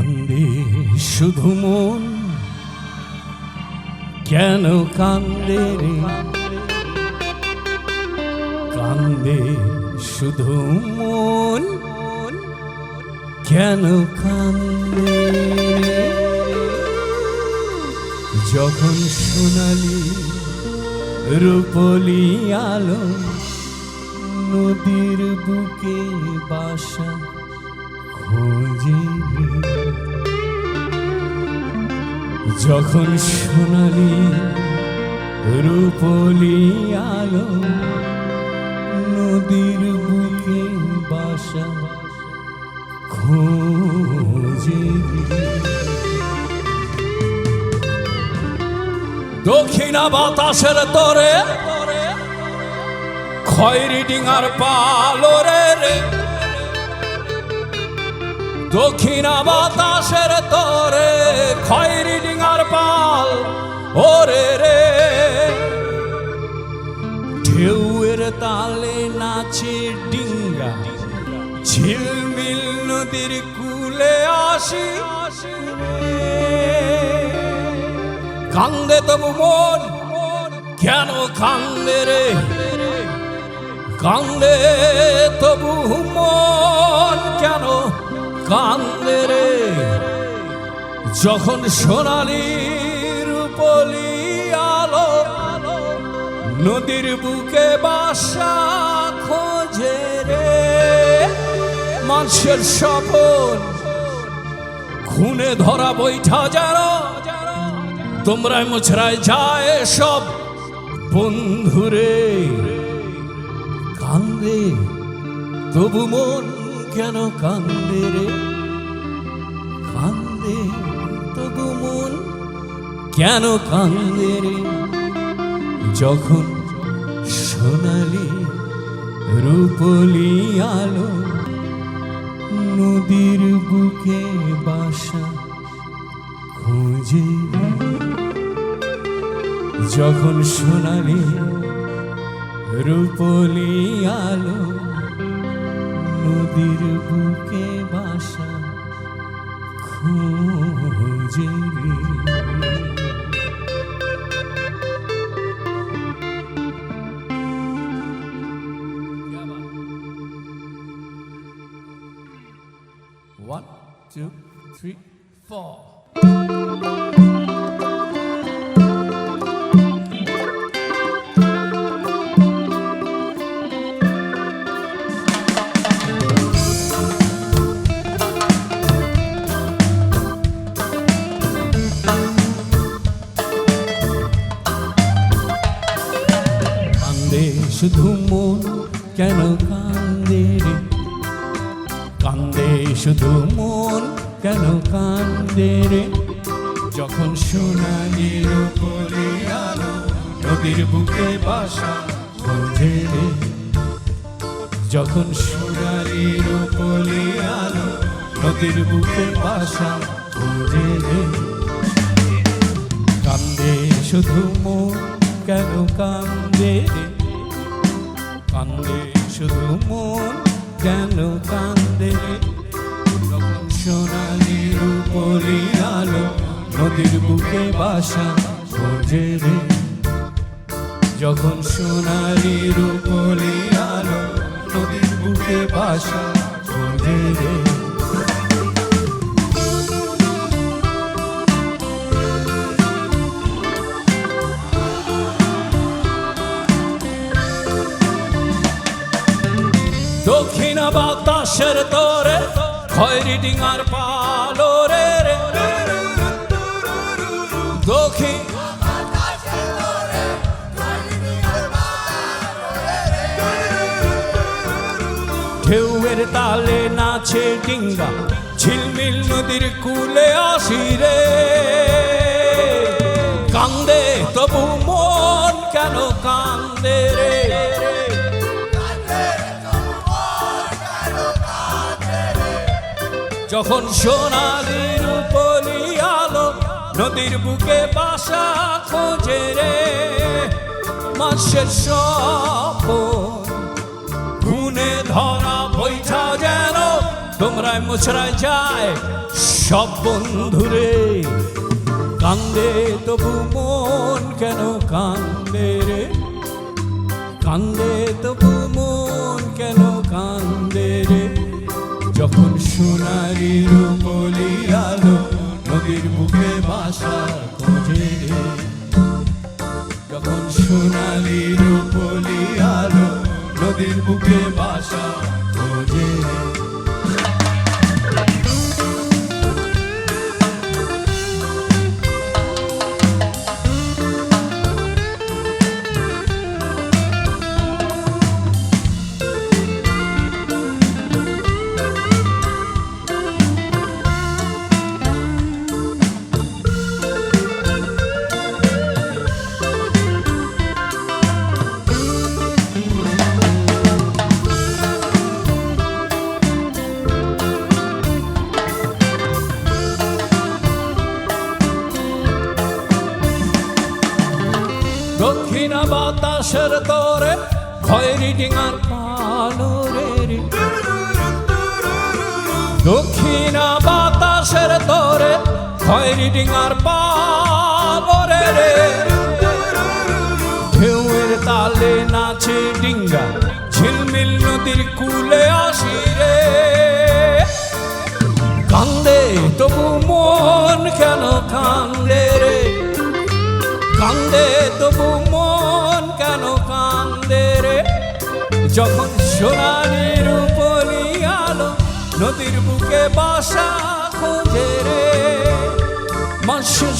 কান্দে শুধু মন, কেন কান্দে রে? কান্দে শুধু মন, কেন কান্দে রে? যখন সোনালি রূপলি আলো নদীর বুকে বাসা খোঁজে রে। যখন সোনালি রূপলি আলো নদীর বুকে বাসা খোঁজে রে। দক্ষিণা বাতাসের তরে খয়েরি ডিঙার পালরে রে। দক্ষিণা বাতাসের তরে খয়েরি ডিঙার পাল ওরে রে। ঢেউয়ের তালে নাচে ডিঙ্গা, ঝিলমিল নদীর কূলে আসি কান্দে তবু মন, কেন কান্দে রে? কান্দে তবু মন, কেন কান্দে রে? যখন সোনালি রূপলি আলো নদীর বুকে বাসা খোঁজে রে। মানুষের স্বপন খুনে ধরা বৈঠা যেন তোমরা মুছরায় যায় সব বন্ধুরে। কান্দে তবু মন, কেন কান্দে রে? কান্দে তবু মন, কেন কান্দে রে? যখন সোনালি রূপলি আলো নদীর বুকে বাসা খোঁজে রে। যখন সোনালি রূপলি আলো নদীর বুকে বাসা খোঁজে রে। One, two, three, four. শুধু মন, কেন কান্দে রে? কান্দে শুধু মন, কেন কান্দে রে? যখন সোনালি রূপলি আলো নদীর বুকে বাসা খোঁজে রে। যখন সোনালি রূপলি আলো নদীর বুকে বাসা খোঁজে রে। কান্দে শুধু মন, কেন কান্দে রে? কান্দে শুধু মন, কেন কান্দে রে? যখন সোনালি রূপলি আলো নদীর বুকে বাসা খোঁজে রে। যখন সোনালি রূপলি আলো নদীর বুকে বাসা খোঁজে রে। দক্ষিণা বাতাসের তরে খয়েরি ডিঙার পালো রে রে। দক্ষিণ ঢেউয়ের তালে নাচে ডিঙ্গা, ঝিলমিল নদীর কূলে আসি রে। কান্দে তবু মন, কেন কান্দে রে? যখন সোনালি রূপলি আলো নদীর বুকে বাসা খোঁজে রে। মানুষের স্বপন খুনে ধরা বৈঠা যেন তোমরাই মোছড়ায় যায় সব বন্ধুরে। কান্দে তবু মন কেন কান্দে রে, কান্দে তবু মন কেন কান্দে রে। যখন সোনালি রূপলি আলো নদীর বুকে বাসা খোঁজে রে, যখন সোনালি রূপলি আলো নদীর বুকে বাসা খোঁজে রে। দক্ষিণা বাতাসের তোরে খয়েরি ডিঙার পালো রে, দক্ষিণা বাতাসের তোরে খয়েরি ডিঙার পালো রে। ঢেউয়ের তালে নাচে ডিঙ্গা ঝিলমিল নদীর কূলে আসি রে। কান্দে তবু মন কেন কান্দে রে, কান্দে তবু মন কেন কান্দে রে। যখন সোনালি রূপলি আলো নদীর বুকে বাসা খোঁজে রে। মানুষের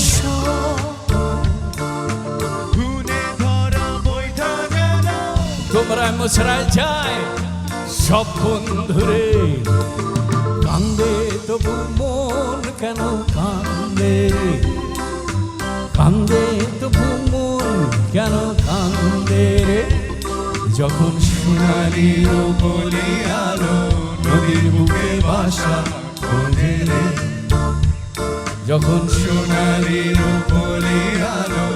তোমরা মোছড়ায় যায় সব বন্ধুরে। কান্দে তবু মন কেন কান্দে রে, কান্দে তবু মন কেন কান্দে রে। যখন সোনালি রূপলি আলো নদীর বুকে বাসা খোঁজে রে, যখন সোনালি রূপলি আলো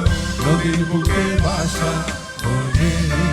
নদীর বুকে বাসা খোঁজে রে।